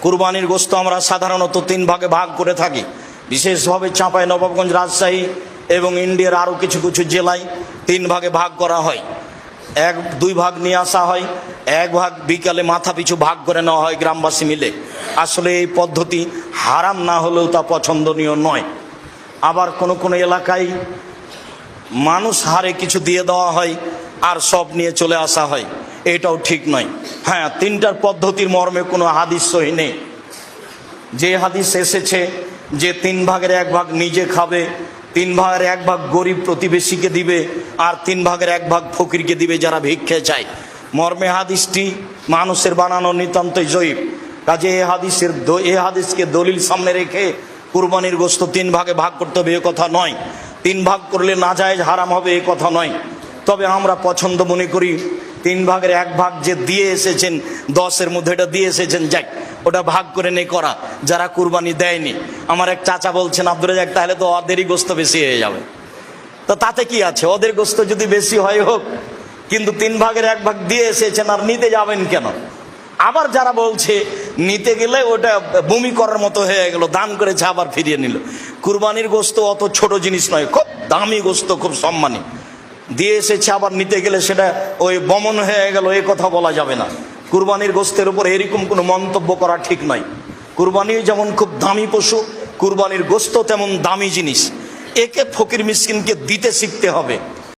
কুরবানির গোশত আমরা সাধারণত 3 ভাগে ভাগ করে থাকি। বিশেষভাবে চাঁপাইনবাবগঞ্জ, রাজশাহী এবং ইন্ডিয়ার আরও কিছু কিছু জেলায় 3 ভাগে ভাগ করা হয়। 1-2 ভাগ নিয়ে আসা হয়, 1 ভাগ বিকালে মাথা পিছু ভাগ করে নেওয়া হয় গ্রামবাসী মিলে। আসলে এই পদ্ধতি হারাম না হলেও তা পছন্দনীয় নয়। আবার কোনো কোনো এলাকায় মানুষ হারে কিছু দিয়ে দেওয়া হয় আর সব নিয়ে চলে আসা হয়, এটাও ঠিক নয়। হ্যাঁ, 3টার পদ্ধতির মর্মে কোনো হাদিস সহি নেই। যে হাদিস এসেছে যে 3 ভাগের 1 ভাগ নিজে খাবে, 3 ভাগের 1 ভাগ গরিব প্রতিবেশীকে দিবে, আর 3 ভাগের 1 ভাগ ফকিরকে দিবে যারা ভিক্ষে চায়, মর্মে হাদিসটি মানুষের বানানো নিতান্তই জয়ীফ। কাজে এই হাদিসকে দলিল সামনে রেখে কুরবানির গোশত 3 ভাগে ভাগ করতে হবে এ কথা নয়। 3 ভাগ করলে নাজায়েজ হারাম হবে এ কথা নয়। তবে আমরা পছন্দ মনে করি 3 ভাগের 1 ভাগ যে দিয়ে এসেছেন, 10-এর মধ্যে এটা দিয়ে এসেছেন, যাক ওটা ভাগ করে নেই করা যারা কুরবানি দেয়নি। আমার এক চাচা বলছেন, আব্দুর রাজ্জাক তাহলে তো ওদেরই গোশত বেশি হয়ে যাবে। তো তাতে কি আছে, ওদের গোশত যদি বেশি হয় হোক, কিন্তু 3 ভাগের 1 ভাগ দিয়ে এসেছেন আর নিতে যাবেন কেন? আবার যারা বলছে নিতে গেলে ওটা বমি করার মতো হয়ে গেল, দান করেছে আবার ফিরিয়ে নিল। কুরবানির গোশত অত ছোট জিনিস নয়, খুব দামি গোশত, খুব সম্মানী। দিয়ে এসেছে আবার নিতে গেলে সেটা ওই বমন হয়ে গেল, এ কথা বলা যাবে না। কুরবানির গোশতের উপর এরকম কোনো মন্তব্য করা ঠিক নয়। কুরবানি যেমন খুব দামি পশু, কুরবানির গোশত তেমন দামি জিনিস। একে ফকির মিসকিনকে দিতে শিখতে হবে।